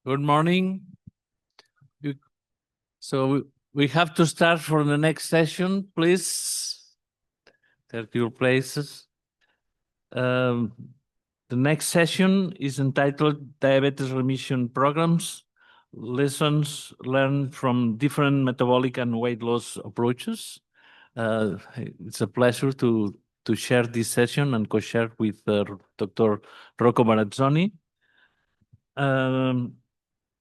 Good morning. So we have to start for the next session. Please take your places. The next session is entitled Diabetes Remission Programs, Lessons Learned from Different Metabolic and Weight Loss Approaches. It's a pleasure to share this session and co-share with Dr. Rocco Barazzoni.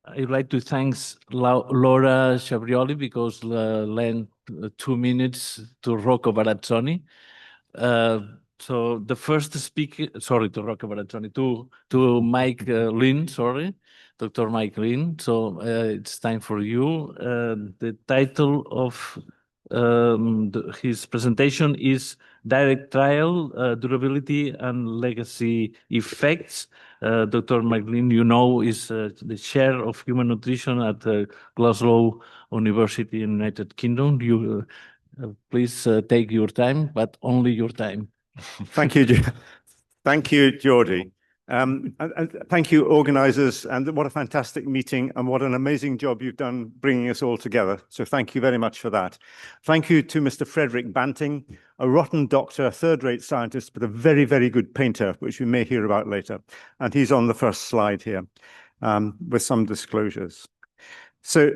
I'd like to thank Laura Chabrioli because lent 2 minutes to Rocco Barazzoni. So the first speaker, sorry, to Rocco Barazzoni, to Mike Lynn, sorry, Dr. Mike Lynn. So it's time for you. The title of his presentation is Direct Trial, Durability and Legacy Effects. Dr. McLean, you know, is the chair of human nutrition at Glasgow University in the United Kingdom. You please take your time, but only your time. Thank you, thank you, Geordie. And thank you, organizers, and what a fantastic meeting and what an amazing job you've done bringing us all together. So thank you very much for that. Thank you to Mr. Frederick Banting, a rotten doctor, third-rate scientist, but a very, very good painter, which we may hear about later. And he's on the first slide here with some disclosures. So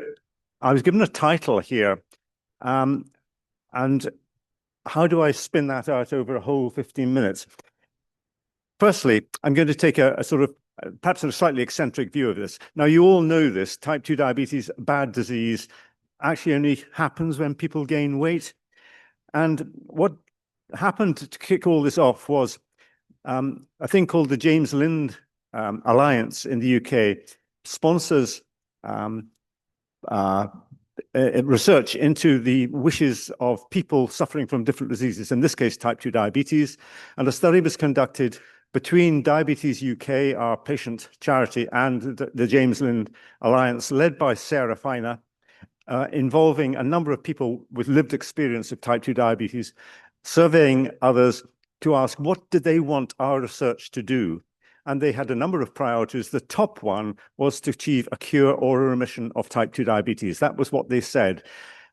I was given a title here, and how do I spin that out over a whole 15 minutes? Firstly, I'm going to take a sort of perhaps a slightly eccentric view of this. Now, you all know this, type 2 diabetes, bad disease, actually only happens when people gain weight. And what happened to kick all this off was a thing called the James Lind Alliance in the UK sponsors research into the wishes of people suffering from different diseases, in this case, type 2 diabetes. And a study was conducted between Diabetes UK, our patient charity, and the James Lind Alliance, led by Sarah Finer, involving a number of people with lived experience of type 2 diabetes, surveying others to ask what did they want our research to do. And they had a number of priorities. The top one was to achieve a cure or a remission of type 2 diabetes. That was what they said.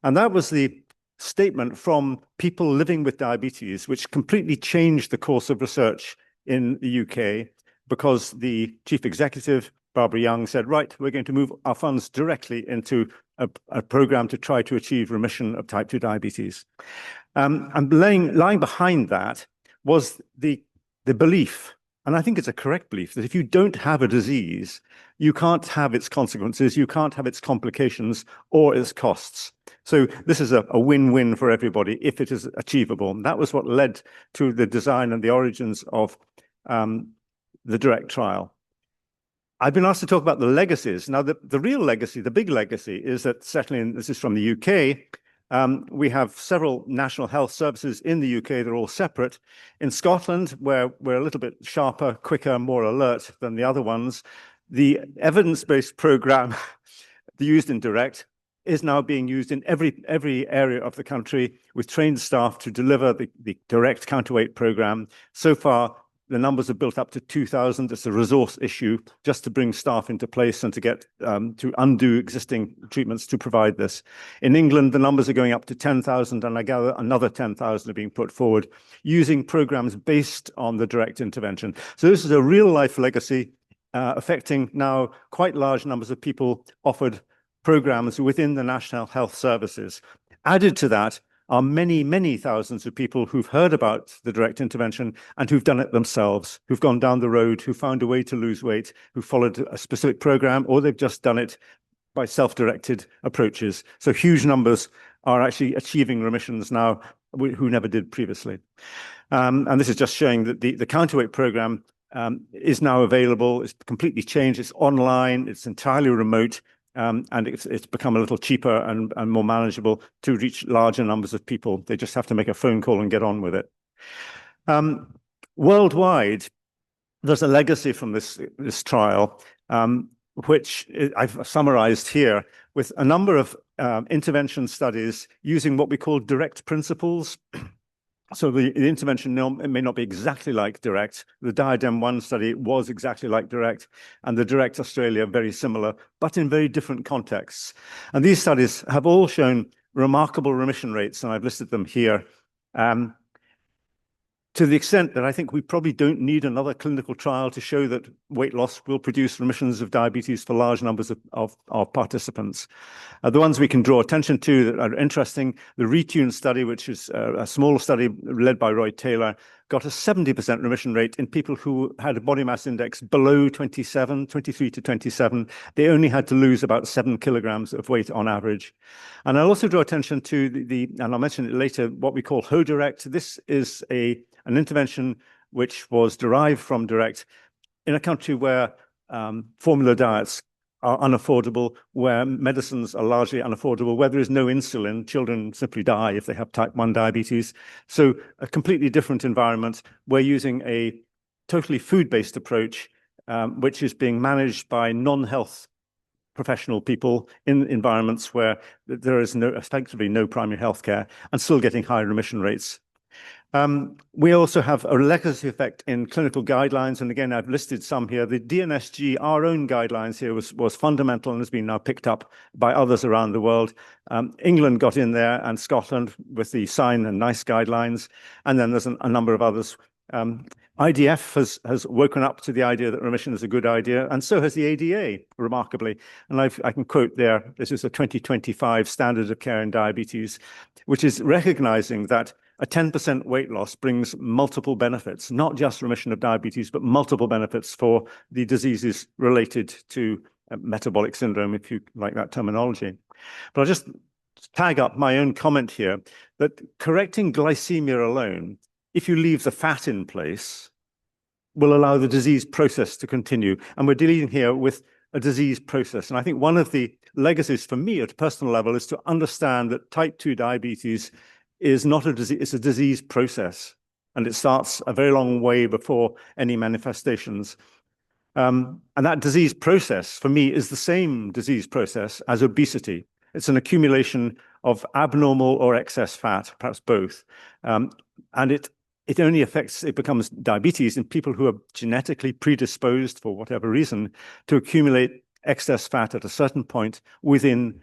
And that was the statement from people living with diabetes, which completely changed the course of research in the UK, because the chief executive, Barbara Young, said, right, we're going to move our funds directly into a program to try to achieve remission of type 2 diabetes. And lying behind that was the belief, and I think it's a correct belief, that if you don't have a disease, you can't have its consequences, you can't have its complications or its costs. So this is a win-win for everybody if it is achievable. And that was what led to the design and the origins of the direct trial. I've been asked to talk about the legacies. Now, the real legacy, the big legacy, is that certainly, and this is from the UK, we have several national health services in the UK. They're all separate. In Scotland, where we're a little bit sharper, quicker, more alert than the other ones, the evidence-based program used in direct is now being used in every area of the country with trained staff to deliver the direct counterweight program. So far, the numbers have built up to 2,000. It's a resource issue just to bring staff into place and to get to undo existing treatments to provide this. In England, the numbers are going up to 10,000, and I gather another 10,000 are being put forward using programs based on the direct intervention. So this is a real-life legacy affecting now quite large numbers of people, offered programs within the National Health Services. Added to that are many, many thousands of people who've heard about the direct intervention and who've done it themselves, who've gone down the road, who found a way to lose weight, who followed a specific program, or they've just done it by self-directed approaches. So huge numbers are actually achieving remissions now who never did previously. And this is just showing that the counterweight program is now available. It's completely changed. It's online. It's entirely remote. And it's become a little cheaper and more manageable to reach larger numbers of people. They just have to make a phone call and get on with it. Worldwide, there's a legacy from this trial, which I've summarized here with a number of intervention studies using what we call direct principles. So the intervention it may not be exactly like DIRECT. The Diadem 1 study was exactly like DIRECT, and the DIRECT Australia very similar, but in very different contexts. And these studies have all shown remarkable remission rates, and I've listed them here. To the extent that I think we probably don't need another clinical trial to show that weight loss will produce remissions of diabetes for large numbers of participants. The ones we can draw attention to that are interesting, the Retune study, which is a small study led by Roy Taylor, got a 70% remission rate in people who had a body mass index below 27, 23 to 27. They only had to lose about 7 kilograms of weight on average. And I'll also draw attention to and I'll mention it later, what we call HODIRECT. This is an intervention which was derived from DIRECT in a country where formula diets are unaffordable, where medicines are largely unaffordable, where there is no insulin. Children simply die if they have type 1 diabetes. So a completely different environment. We're using a totally food-based approach, which is being managed by non-health professional people in environments where there is effectively no primary health care, and still getting high remission rates. We also have a legacy effect in clinical guidelines. And again, I've listed some here. The DNSG, our own guidelines here, was fundamental and has been now picked up by others around the world. England got in there, and Scotland with the SIGN and NICE guidelines. And then there's a number of others. IDF has woken up to the idea that remission is a good idea, and so has the ADA, remarkably. And I can quote there, this is a 2025 standard of care in diabetes, which is recognizing that a 10% weight loss brings multiple benefits, not just remission of diabetes, but multiple benefits for the diseases related to metabolic syndrome, if you like that terminology. But I'll just tag up my own comment here that correcting glycemia alone, if you leave the fat in place, will allow the disease process to continue. And we're dealing here with a disease process. And I think one of the legacies for me at a personal level is to understand that type 2 diabetes is not a disease, it's a disease process. And it starts a very long way before any manifestations. And that disease process, for me, is the same disease process as obesity. It's an accumulation of abnormal or excess fat, perhaps both. And it only it becomes diabetes in people who are genetically predisposed, for whatever reason, to accumulate excess fat at a certain point within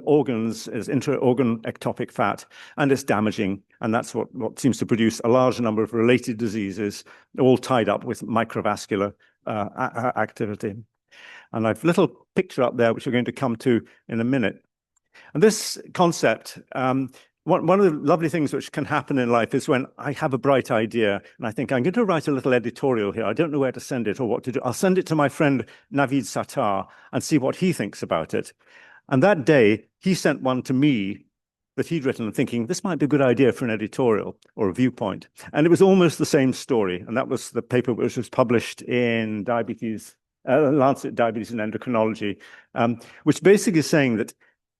organs as intra-organ ectopic fat, and it's damaging. And that's what seems to produce a large number of related diseases, all tied up with microvascular activity. And I've a little picture up there, which we're going to come to in a minute. And this concept, one of the lovely things which can happen in life is when I have a bright idea and I think I'm going to write a little editorial here. I don't know where to send it or what to do. I'll send it to my friend Naveed Sattar and see what he thinks about it. And that day, he sent one to me that he'd written, thinking this might be a good idea for an editorial or a viewpoint. And it was almost the same story. And that was the paper which was published in Lancet Diabetes and Endocrinology, which basically is saying that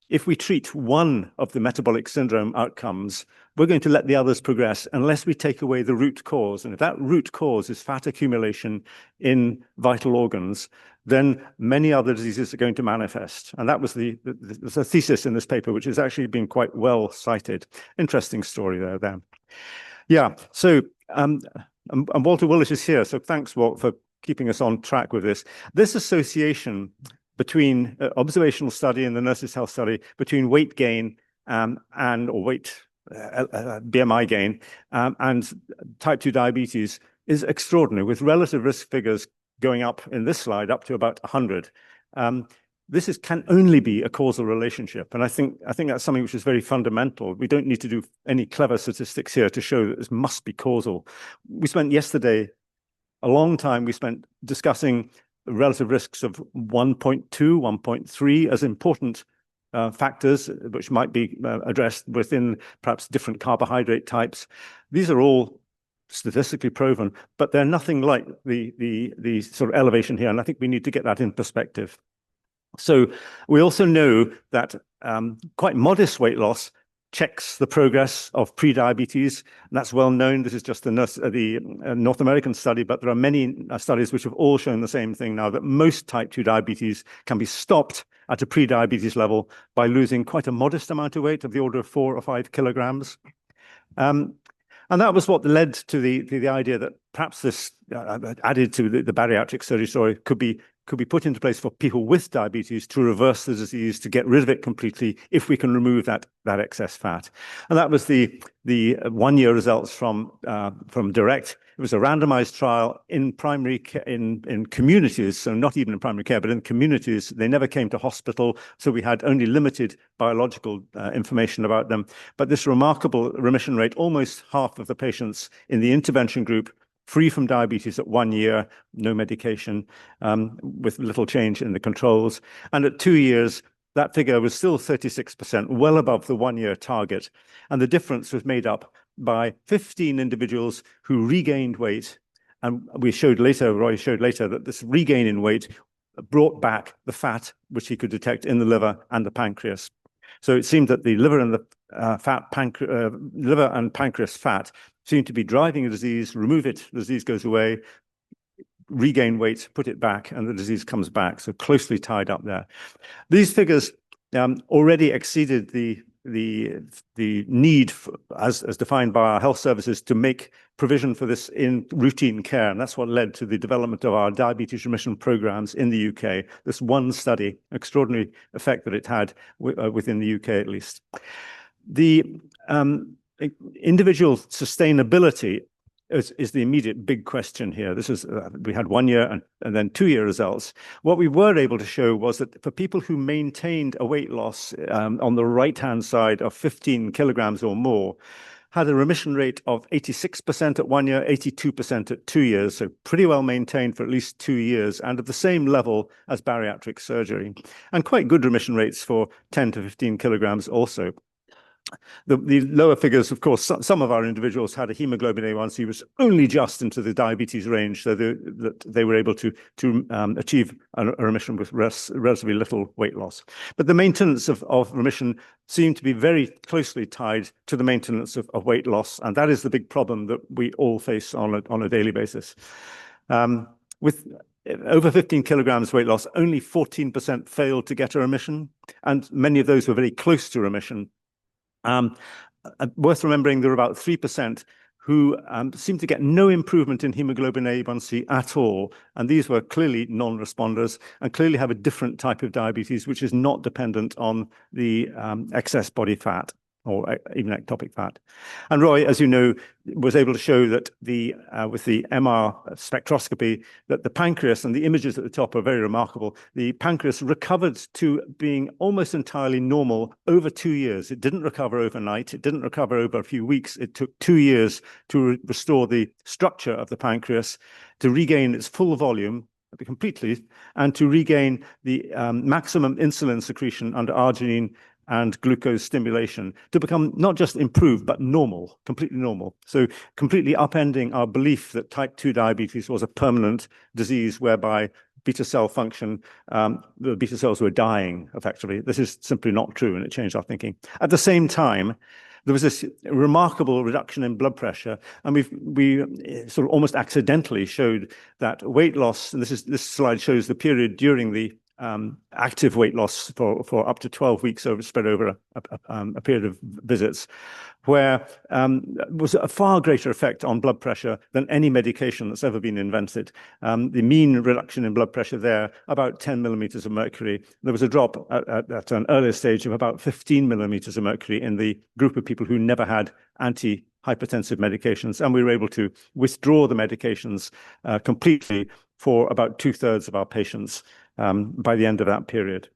if we treat one of the metabolic syndrome outcomes, we're going to let the others progress unless we take away the root cause. And if that root cause is fat accumulation in vital organs, then many other diseases are going to manifest. And that was the thesis in this paper, which has actually been quite well cited. Interesting story there. Yeah, so and Walter Willis is here. So thanks, Walt, for keeping us on track with this. This association between observational study and the Nurses' Health study between weight gain or weight BMI gain and type 2 diabetes is extraordinary, with relative risk figures going up in this slide up to about 100. This can only be a causal relationship. And I think that's something which is very fundamental. We don't need to do any clever statistics here to show that this must be causal. We spent yesterday a long time discussing relative risks of 1.2, 1.3 as important factors, which might be addressed within perhaps different carbohydrate types. These are all statistically proven, but they're nothing like the sort of elevation here. And I think we need to get that in perspective. So we also know that quite modest weight loss checks the progress of prediabetes. And that's well known. This is just the North American study, but there are many studies which have all shown the same thing now, that most type 2 diabetes can be stopped at a prediabetes level by losing quite a modest amount of weight of the order of 4 or 5 kilograms. And that was what led to the idea that perhaps this added to the bariatric surgery story could be put into place for people with diabetes to reverse the disease, to get rid of it completely if we can remove that excess fat. And that was the 1-year results from DIRECT. It was a randomized trial in primary in communities, so not even in primary care, but in communities. They never came to hospital, so we had only limited biological information about them. But this remarkable remission rate, almost half of the patients in the intervention group free from diabetes at 1 year, no medication, with little change in the controls. And at 2 years, that figure was still 36%, well above the 1-year target. And the difference was made up by 15 individuals who regained weight. And Roy showed later that this regain in weight brought back the fat, which he could detect in the liver and the pancreas. So it seemed that the liver and the liver and pancreas fat seemed to be driving the disease. Remove it, the disease goes away. Regain weight, put it back, and the disease comes back. So closely tied up there. These figures already exceeded the need as defined by our health services to make provision for this in routine care. And that's what led to the development of our diabetes remission programs in the UK. This one study, extraordinary effect that it had within the UK at least. The individual sustainability is the immediate big question here. This is we had 1 year and then 2-year results. What we were able to show was that for people who maintained a weight loss on the right-hand side of 15 kilograms or more, had a remission rate of 86% at 1 year, 82% at 2 years, so pretty well maintained for at least 2 years, and at the same level as bariatric surgery, and quite good remission rates for 10 to 15 kilograms also. The lower figures, of course, some of our individuals had a hemoglobin A1C was only just into the diabetes range, so that they were able to achieve a remission with relatively little weight loss. But the maintenance of remission seemed to be very closely tied to the maintenance of weight loss, and that is the big problem that we all face on a daily basis. With over 15 kilograms weight loss, only 14% failed to get a remission, and many of those were very close to remission. Worth remembering, there were about 3% who seemed to get no improvement in hemoglobin A1C at all. And these were clearly non-responders and clearly have a different type of diabetes, which is not dependent on the excess body fat or even ectopic fat. And Roy, as you know, was able to show that with the MR spectroscopy, that the pancreas, and the images at the top are very remarkable, the pancreas recovered to being almost entirely normal over 2 years. It didn't recover overnight. It didn't recover over a few weeks. It took 2 years to restore the structure of the pancreas, to regain its full volume completely, and to regain the maximum insulin secretion under arginine and glucose stimulation, to become not just improved, but normal, completely normal. So completely upending our belief that type 2 diabetes was a permanent disease whereby beta cell function, the beta cells were dying effectively. This is simply not true, and it changed our thinking. At the same time, there was this remarkable reduction in blood pressure, and we sort of almost accidentally showed that weight loss, and this slide shows the period during the active weight loss for up to 12 weeks spread over a period of visits, where was a far greater effect on blood pressure than any medication that's ever been invented. The mean reduction in blood pressure there, about 10 millimeters of mercury. There was a drop at an earlier stage of about 15 millimeters of mercury in the group of people who never had antihypertensive medications, and we were able to withdraw the medications completely for about 2/3 of our patients by the end of that period.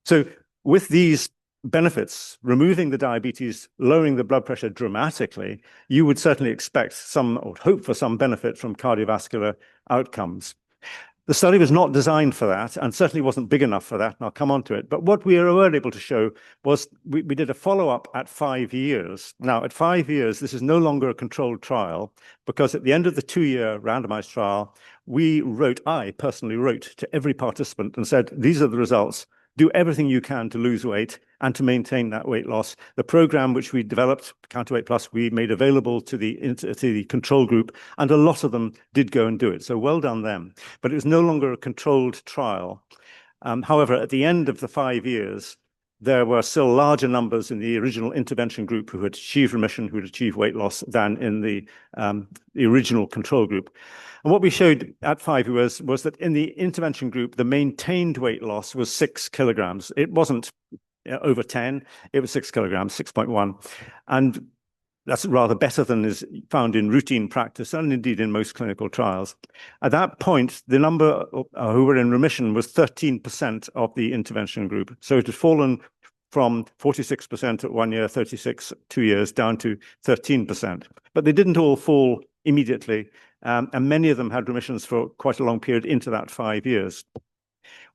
So with these benefits, removing the diabetes, lowering the blood pressure dramatically, you would certainly expect some, or hope for some benefit from cardiovascular outcomes. The study was not designed for that, and certainly wasn't big enough for that, and I'll come on to it. But what we were able to show was we did a follow-up at 5 years. Now, at 5 years, this is no longer a controlled trial, because at the end of the 2-year randomized trial, I personally wrote to every participant and said, these are the results. Do everything you can to lose weight and to maintain that weight loss. The program which we developed, Counterweight Plus, we made available to the control group, and a lot of them did go and do it. So well done them. But it was no longer a controlled trial. However, at the end of the 5 years, there were still larger numbers in the original intervention group who had achieved remission, who had achieved weight loss, than in the original control group. And what we showed at 5 years was that in the intervention group, the maintained weight loss was 6 kilograms. It wasn't over 10, it was 6 kilograms, 6.1. And that's rather better than is found in routine practice and indeed in most clinical trials. At that point, the number who were in remission was 13% of the intervention group. So it had fallen from 46% at 1 year, 36 2 years, down to 13%. But they didn't all fall immediately, and many of them had remissions for quite a long period into that 5 years.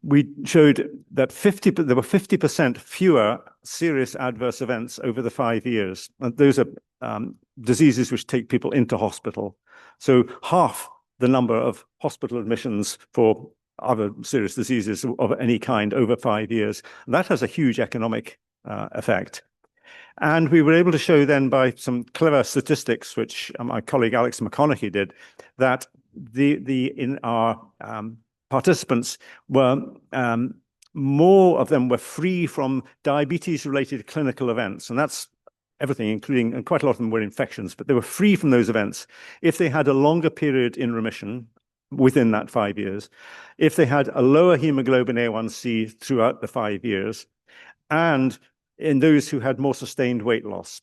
We showed that there were 50% fewer serious adverse events over the 5 years. And those are diseases which take people into hospital. So half the number of hospital admissions for other serious diseases of any kind over 5 years. And that has a huge economic effect. And we were able to show then by some clever statistics, which my colleague Alex McConaughey did, that in our participants were more of them were free from diabetes-related clinical events, and that's everything, including, and quite a lot of them were infections, but they were free from those events if they had a longer period in remission within that 5 years, if they had a lower hemoglobin A1C throughout the 5 years, and in those who had more sustained weight loss.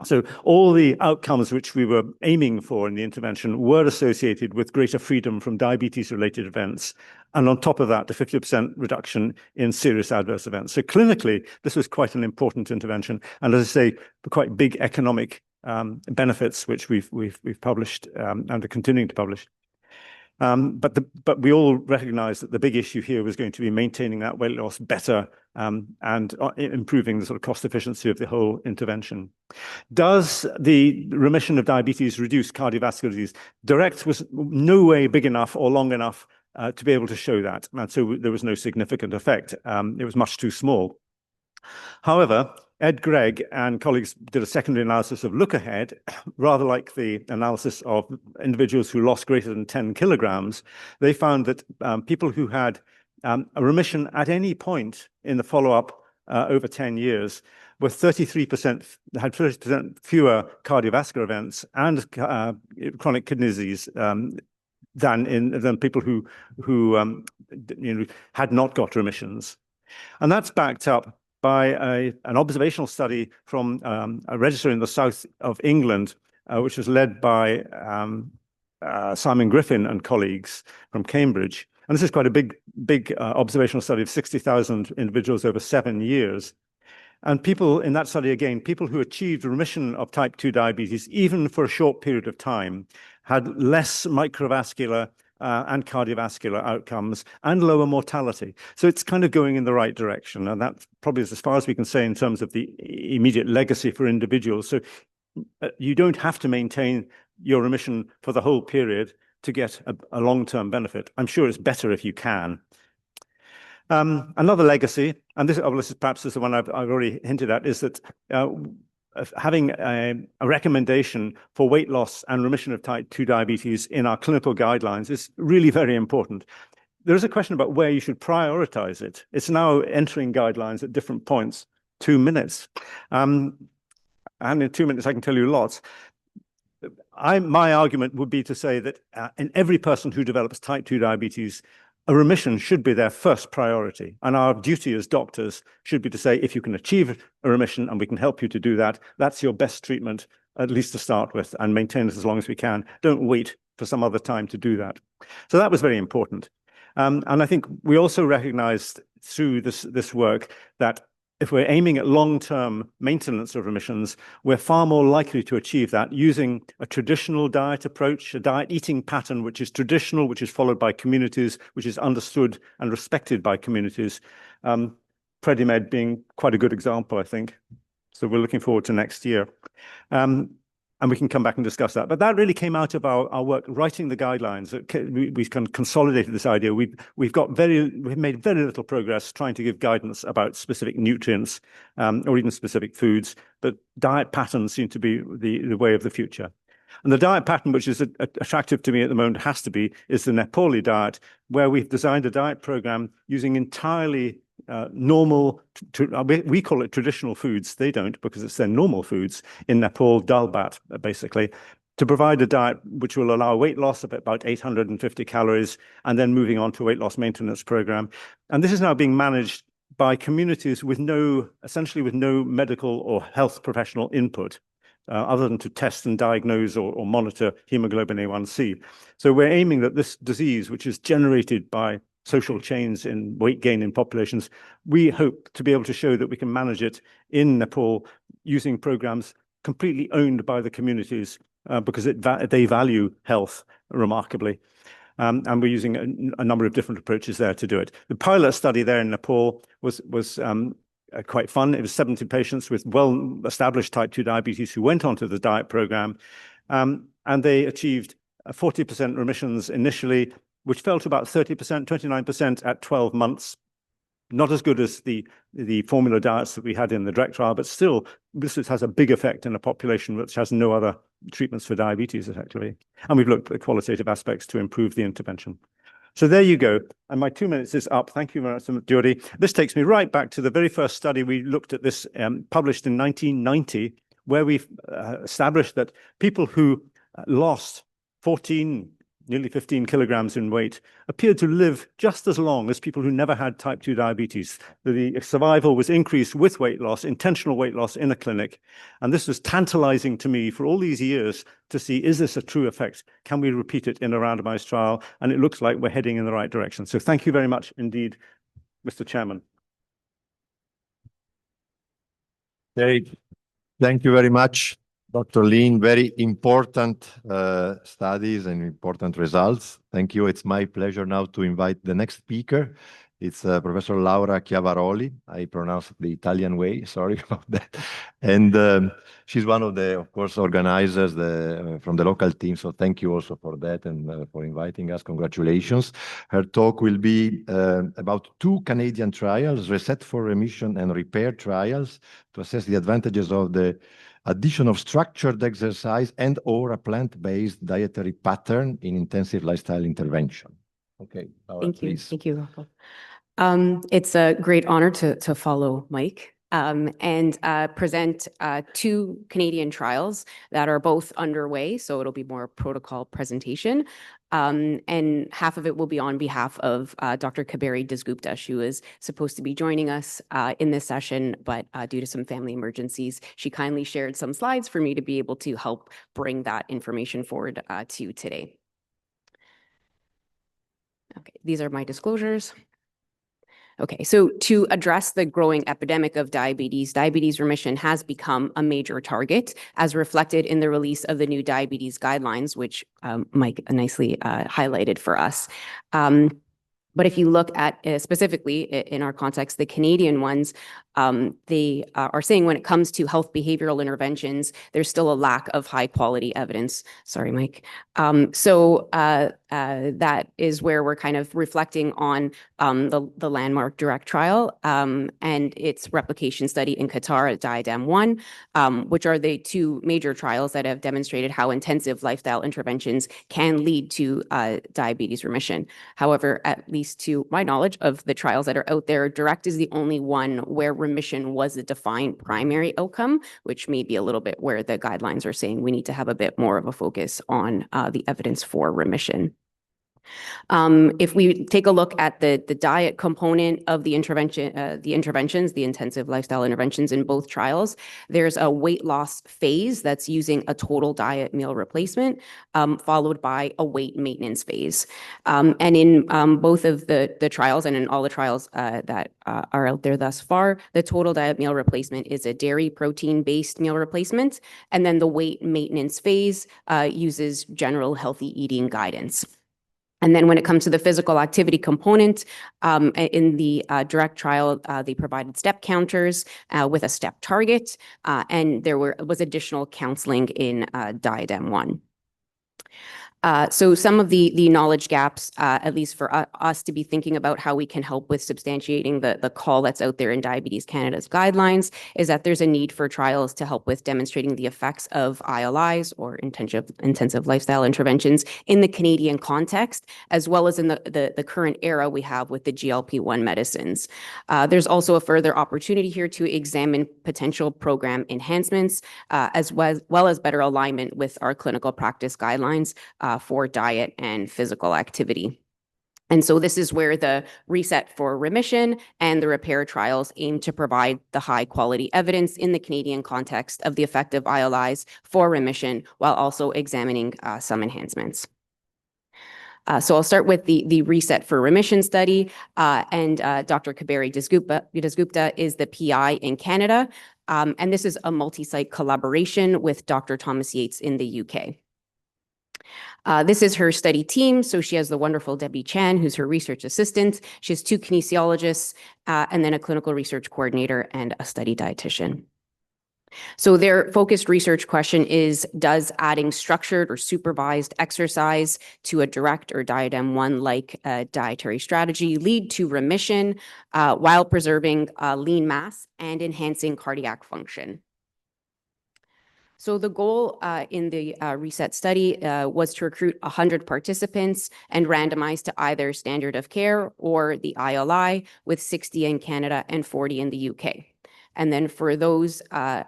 So all the outcomes which we were aiming for in the intervention were associated with greater freedom from diabetes-related events. And on top of that, a 50% reduction in serious adverse events. So clinically, this was quite an important intervention. And as I say, quite big economic benefits, which we've published and are continuing to publish. But we all recognize that the big issue here was going to be maintaining that weight loss better and improving the sort of cost efficiency of the whole intervention. Does the remission of diabetes reduce cardiovascular disease? DIRECT was no way big enough or long enough to be able to show that. And so there was no significant effect. It was much too small. However, Ed Gregg and colleagues did a secondary analysis of look ahead, rather like the analysis of individuals who lost greater than 10 kilograms. They found that people who had a remission at any point in the follow-up over 10 years were 33%, had 30% fewer cardiovascular events and chronic kidney disease than people who had not got remissions. And that's backed up by an observational study from a registrar in the south of England, which was led by Simon Griffin and colleagues from Cambridge. And this is quite a big observational study of 60,000 individuals over 7 years. And people in that study, again, people who achieved remission of type 2 diabetes, even for a short period of time, had less microvascular and cardiovascular outcomes and lower mortality. So it's kind of going in the right direction. And that probably is as far as we can say in terms of the immediate legacy for individuals. So you don't have to maintain your remission for the whole period to get a long-term benefit. I'm sure it's better if you can. Another legacy, and this is perhaps the one I've already hinted at, is that having a recommendation for weight loss and remission of type 2 diabetes in our clinical guidelines is really very important. There is a question about where you should prioritize it. It's now entering guidelines at different points. 2 minutes. And in 2 minutes, I can tell you lots. My argument would be to say that in every person who develops type 2 diabetes, a remission should be their first priority. And our duty as doctors should be to say, if you can achieve a remission and we can help you to do that, that's your best treatment, at least to start with, and maintain it as long as we can. Don't wait for some other time to do that. So that was very important. And I think we also recognized through this work that if we're aiming at long-term maintenance of remissions, we're far more likely to achieve that using a traditional diet approach, a diet eating pattern which is traditional, which is followed by communities, which is understood and respected by communities. Predimed being quite a good example, I think. So we're looking forward to next year. And we can come back and discuss that. But that really came out of our work writing the guidelines. We kind of consolidated this idea. We've made very little progress trying to give guidance about specific nutrients or even specific foods, but diet patterns seem to be the way of the future. And the diet pattern, which is attractive to me at the moment, is the Nepali diet, where we've designed a diet program using entirely normal, we call it traditional foods. They don't, because it's their normal foods in Nepal, dal bhat, basically, to provide a diet which will allow weight loss of about 850 calories, and then moving on to a weight loss maintenance program. And this is now being managed by communities with essentially with no medical or health professional input, other than to test and diagnose or monitor hemoglobin A1C. So we're aiming that this disease, which is generated by social chains in weight gain in populations, we hope to be able to show that we can manage it in Nepal using programs completely owned by the communities, because they value health remarkably. And we're using a number of different approaches there to do it. The pilot study there in Nepal was quite fun. It was 70 patients with well-established type 2 diabetes who went onto the diet program, and they achieved 40% remissions initially, which fell to about 30%, 29% at 12 months. Not as good as the formula diets that we had in the direct trial, but still, this has a big effect in a population which has no other treatments for diabetes, effectively. And we've looked at the qualitative aspects to improve the intervention. So there you go. And my 2 minutes is up. Thank you very much, Jyoti. This takes me right back to the very first study we looked at this, published in 1990, where we established that people who lost 14, nearly 15 kilograms in weight appeared to live just as long as people who never had type 2 diabetes. The survival was increased with weight loss, intentional weight loss in a clinic. And this was tantalizing to me for all these years to see, is this a true effect? Can we repeat it in a randomized trial? And it looks like we're heading in the right direction. So thank you very much indeed, Mr. Chairman. Thank you very much, Dr. Lin. Very important studies and important results. Thank you. It's my pleasure now to invite the next speaker. It's Professor Laura Chiavaroli. I pronounced the Italian way, sorry about that. And she's one of the, of course, organizers from the local team. So thank you also for that and for inviting us. Congratulations. Her talk will be about 2 Canadian trials, Reset for Remission and Repair trials, to assess the advantages of the addition of structured exercise and or a plant-based dietary pattern in intensive lifestyle intervention. Okay, Laura, Thank you. please. Thank you, Rocco. It's a great honor to follow Mike and present 2 Canadian trials that are both underway. So it'll be more protocol presentation. And half of it will be on behalf of Dr. Kaberi Dasgupta, who is supposed to be joining us in this session, but due to some family emergencies, she kindly shared some slides for me to be able to help bring that information forward to you today. Okay, these are my disclosures. Okay, so to address the growing epidemic of diabetes, diabetes remission has become a major target, as reflected in the release of the new diabetes guidelines, which Mike nicely highlighted for us. But if you look at specifically in our context, the Canadian ones, they are saying when it comes to health behavioral interventions, there's still a lack of high quality evidence. Sorry, Mike. So that is where we're kind of reflecting on the landmark direct trial and its replication study in Qatar at DIADEM-1, which are the 2 major trials that have demonstrated how intensive lifestyle interventions can lead to diabetes remission. However, at least to my knowledge of the trials that are out there, DIRECT is the only one where remission was a defined primary outcome, which may be a little bit where the guidelines are saying we need to have a bit more of a focus on the evidence for remission. If we take a look at the diet component of the interventions, the intensive lifestyle interventions in both trials, there's a weight loss phase that's using a total diet meal replacement, followed by a weight maintenance phase. And in both of the trials and in all the trials that are out there thus far, the total diet meal replacement is a dairy protein-based meal replacement. And then the weight maintenance phase uses general healthy eating guidance. And then when it comes to the physical activity component, in the direct trial, they provided step counters with a step target, and there was additional counseling in DIADEM-1. So some of the knowledge gaps, at least for us to be thinking about how we can help with substantiating the call that's out there in Diabetes Canada's guidelines, is that there's a need for trials to help with demonstrating the effects of ILIs, or intensive lifestyle interventions, in the Canadian context, as well as in the current era we have with the GLP-1 medicines. There's also a further opportunity here to examine potential program enhancements, as well as better alignment with our clinical practice guidelines for diet and physical activity. And so this is where the Reset for Remission and the Repair trials aim to provide the high quality evidence in the Canadian context of the effect of ILIs for remission, while also examining some enhancements. So I'll start with the Reset for Remission study, and Dr. Kaberi Dasgupta is the PI in Canada, and this is a multi-site collaboration with Dr. Thomas Yates in the UK. This is her study team. So she has the wonderful Debbie Chan, who's her research assistant. She has 2 kinesiologists, and then a clinical research coordinator and a study dietitian. So their focused research question is, does adding structured or supervised exercise to a direct or diadem 1-like dietary strategy lead to remission while preserving lean mass and enhancing cardiac function? So the goal in the Reset study was to recruit 100 participants and randomize to either standard of care or the ILI, with 60 in Canada and 40 in the UK. And then for those, and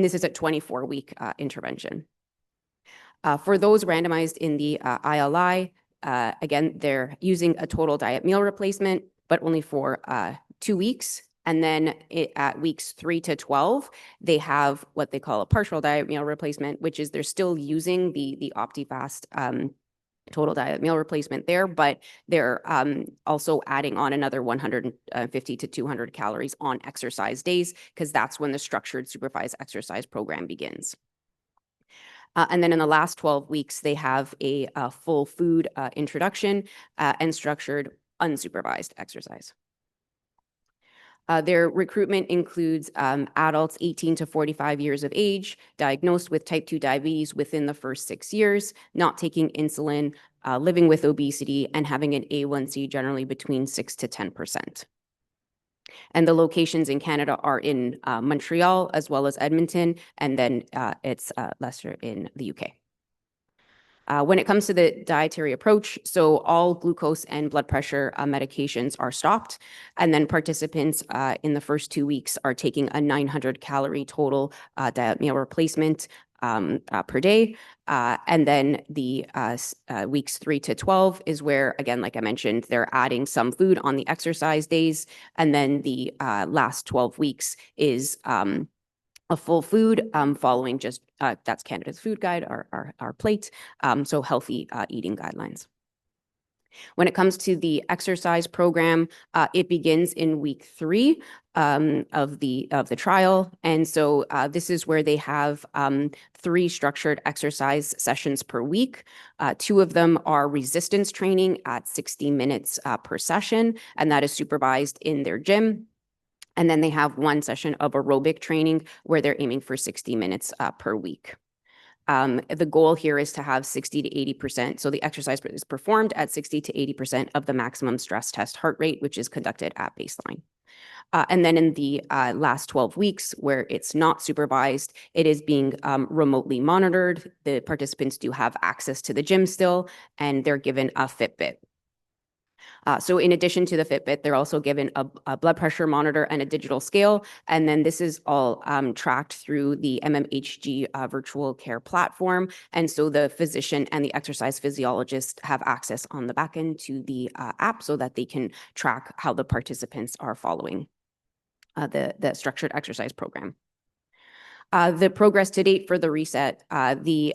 this is a 24-week intervention. For those randomized in the ILI, again, they're using a total diet meal replacement, but only for 2 weeks. And then at weeks 3 to 12, they have what they call a partial diet meal replacement, which is they're still using the OptiFast total diet meal replacement there, but they're also adding on another 150 to 200 calories on exercise days, because that's when the structured supervised exercise program begins. And then in the last 12 weeks, they have a full food introduction and structured unsupervised exercise. Their recruitment includes adults 18 to 45 years of age, diagnosed with type 2 diabetes within the first 6 years, not taking insulin, living with obesity, and having an A1C generally between 6 to 10%. And the locations in Canada are in Montreal as well as Edmonton, and then it's Leicester in the UK. When it comes to the dietary approach, so all glucose and blood pressure medications are stopped, and then participants in the first 2 weeks are taking a 900 calorie total diet meal replacement per day. And then the weeks 3 to 12 is where, again, like I mentioned, they're adding some food on the exercise days. And then the last 12 weeks is a full food following just, that's Canada's food guide, our plate, so healthy eating guidelines. When it comes to the exercise program, it begins in week 3 of the trial. And so this is where they have 3 structured exercise sessions per week. 2 of them are resistance training at 60 minutes per session, and that is supervised in their gym. And then they have 1 session of aerobic training where they're aiming for 60 minutes per week. The goal here is to have 60 to 80%. So the exercise is performed at 60 to 80% of the maximum stress test heart rate, which is conducted at baseline. And then in the last 12 weeks, where it's not supervised, it is being remotely monitored. The participants do have access to the gym still, and they're given a Fitbit. So in addition to the Fitbit, they're also given a blood pressure monitor and a digital scale. And then this is all tracked through the MMHG virtual care platform. And so the physician and the exercise physiologist have access on the back end to the app so that they can track how the participants are following the structured exercise program. The progress to date for the Reset, the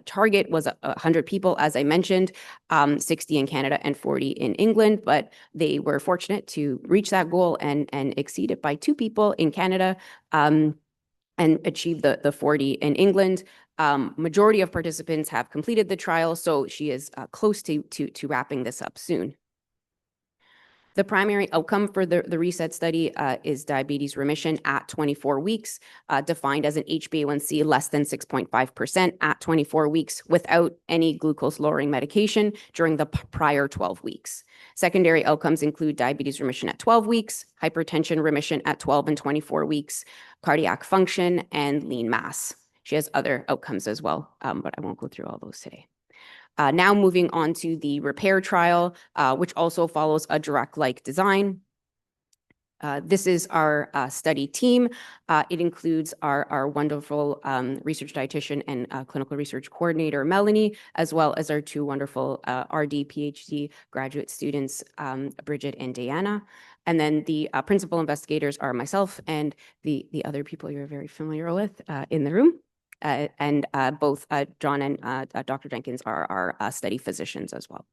target was 100 people, as I mentioned, 60 in Canada and 40 in England, but they were fortunate to reach that goal and exceed it by 2 people in Canada and achieve the 40 in England. Majority of participants have completed the trial, so she is close to wrapping this up soon. The primary outcome for the RESET study is diabetes remission at 24 weeks, defined as an HbA1c less than 6.5% at 24 weeks without any glucose-lowering medication during the prior 12 weeks. Secondary outcomes include diabetes remission at 12 weeks, hypertension remission at 12 and 24 weeks, cardiac function, and lean mass. She has other outcomes as well, but I won't go through all those today. Now moving on to the REPAIR trial, which also follows a direct-like design. This is our study team. It includes our wonderful research dietitian and clinical research coordinator, Melanie, as well as our two wonderful RD, PhD graduate students, Bridget and Diana. And then the principal investigators are myself and the other people you're very familiar with in the room. And both John and Dr. Jenkins are our study physicians as well.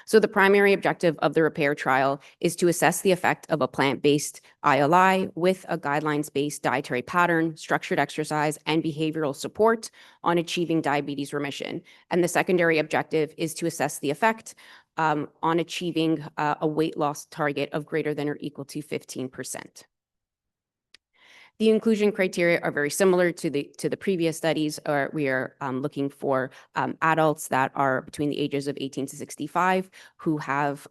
So the primary objective of the REPAIR trial is to assess the effect of a plant-based ILI with a guidelines-based dietary pattern, structured exercise, and behavioral support on achieving diabetes remission. And the secondary objective is to assess the effect on achieving a weight loss target of greater than or equal to 15%. The inclusion criteria are very similar to the previous studies. We are looking for adults that are between the ages of 18 to 65 who have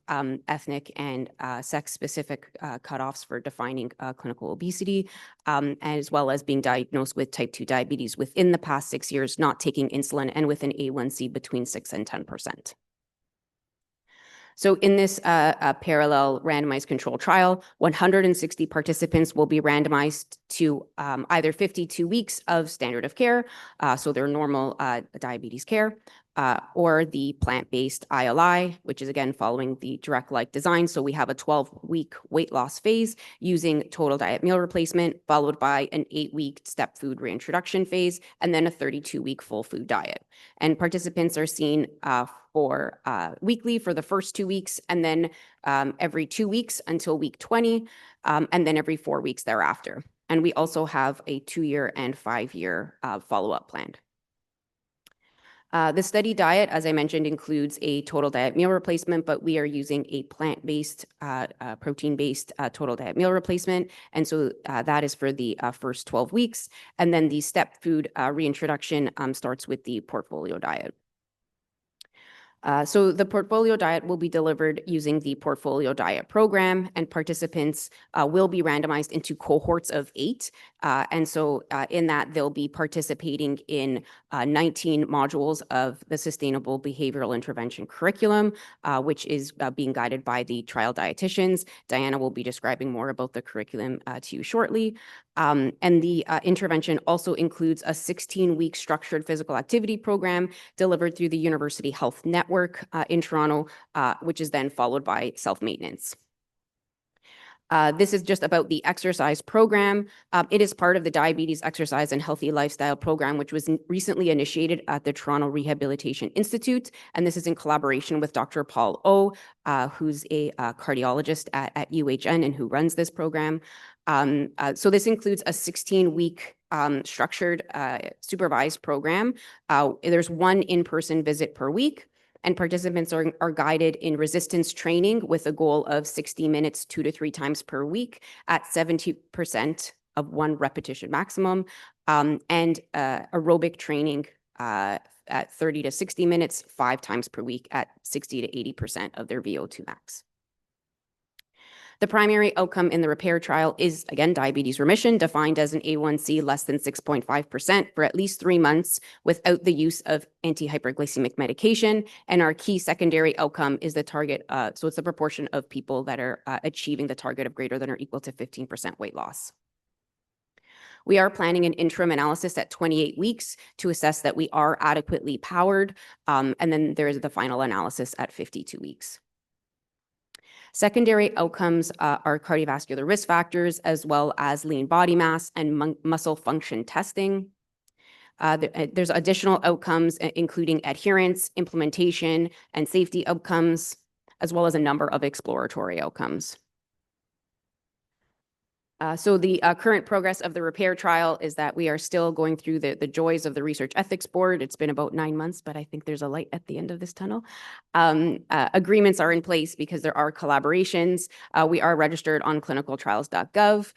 ethnic and sex-specific cutoffs for defining clinical obesity, as well as being diagnosed with type 2 diabetes within the past 6 years, not taking insulin, and with an A1C between 6 and 10%. So in this parallel randomized control trial, 160 participants will be randomized to either 52 weeks of standard of care, so their normal diabetes care, or the plant-based ILI, which is again following the direct-like design. So we have a 12-week weight loss phase using total diet meal replacement, followed by an 8-week step food reintroduction phase, and then a 32-week full food diet. And participants are seen for weekly for the first 2 weeks, and then every 2 weeks until week 20, and then every 4 weeks thereafter. And we also have a 2-year and 5-year follow-up planned. The study diet, as I mentioned, includes a total diet meal replacement, but we are using a plant-based, protein-based total diet meal replacement. And so that is for the first 12 weeks. And then the step food reintroduction starts with the portfolio diet. So the portfolio diet will be delivered using the portfolio diet program, and participants will be randomized into cohorts of 8. And so in that, they'll be participating in 19 modules of the Sustainable Behavioral Intervention curriculum, which is being guided by the trial dietitians. Diana will be describing more about the curriculum to you shortly. And the intervention also includes a 16-week structured physical activity program delivered through the University Health Network in Toronto, which is then followed by self-maintenance. This is just about the exercise program. It is part of the Diabetes Exercise and Healthy Lifestyle Program, which was recently initiated at the Toronto Rehabilitation Institute. And this is in collaboration with Dr. Paul O, who's a cardiologist at UHN and who runs this program. So this includes a 16-week structured supervised program. There's one in-person visit per week. And participants are guided in resistance training with a goal of 60 minutes 2 to 3 times per week at 70% of 1 repetition maximum, and aerobic training at 30 to 60 minutes 5 times per week at 60 to 80% of their VO2 max. The primary outcome in the REPAIR trial is, again, diabetes remission, defined as an A1C less than 6.5% for at least 3 months without the use of anti-hyperglycemic medication. And our key secondary outcome is the target. So it's the proportion of people that are achieving the target of greater than or equal to 15% weight loss. We are planning an interim analysis at 28 weeks to assess that we are adequately powered. And then there is the final analysis at 52 weeks. Secondary outcomes are cardiovascular risk factors, as well as lean body mass and muscle function testing. There's additional outcomes, including adherence, implementation, and safety outcomes, as well as a number of exploratory outcomes. So the current progress of the repair trial is that we are still going through the joys of the Research Ethics Board. It's been about 9 months, but I think there's a light at the end of this tunnel. Agreements are in place because there are collaborations. We are registered on clinicaltrials.gov.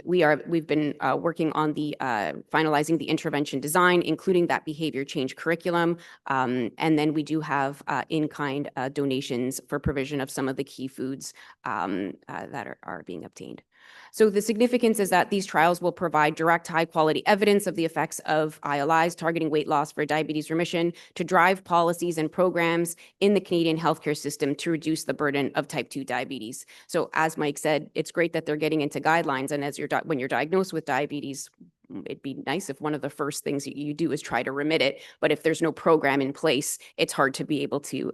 We've been working on the finalizing the intervention design, including that behavior change curriculum. And then we do have in-kind donations for provision of some of the key foods that are being obtained. So the significance is that these trials will provide direct high-quality evidence of the effects of ILIs targeting weight loss for diabetes remission to drive policies and programs in the Canadian healthcare system to reduce the burden of type 2 diabetes. So as Mike said, it's great that they're getting into guidelines, and as when you're diagnosed with diabetes, it'd be nice if one of the first things you do is try to remit it. But if there's no program in place, it's hard to be able to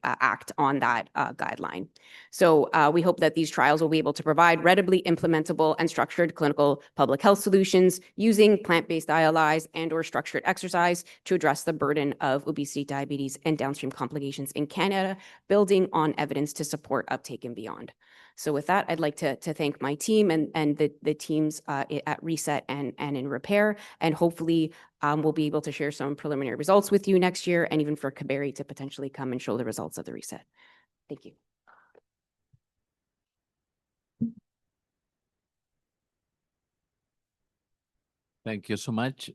act on that guideline. So we hope that these trials will be able to provide readily implementable and structured clinical public health solutions using plant-based ILIs and or structured exercise to address the burden of obesity, diabetes, and downstream complications in Canada, building on evidence to support uptake and beyond. So with that, I'd like to thank my team and the teams at Reset and in Repair, and hopefully we'll be able to share some preliminary results with you next year, and even for Kaberi to potentially come and show the results of the Reset. Thank you. Thank you so much.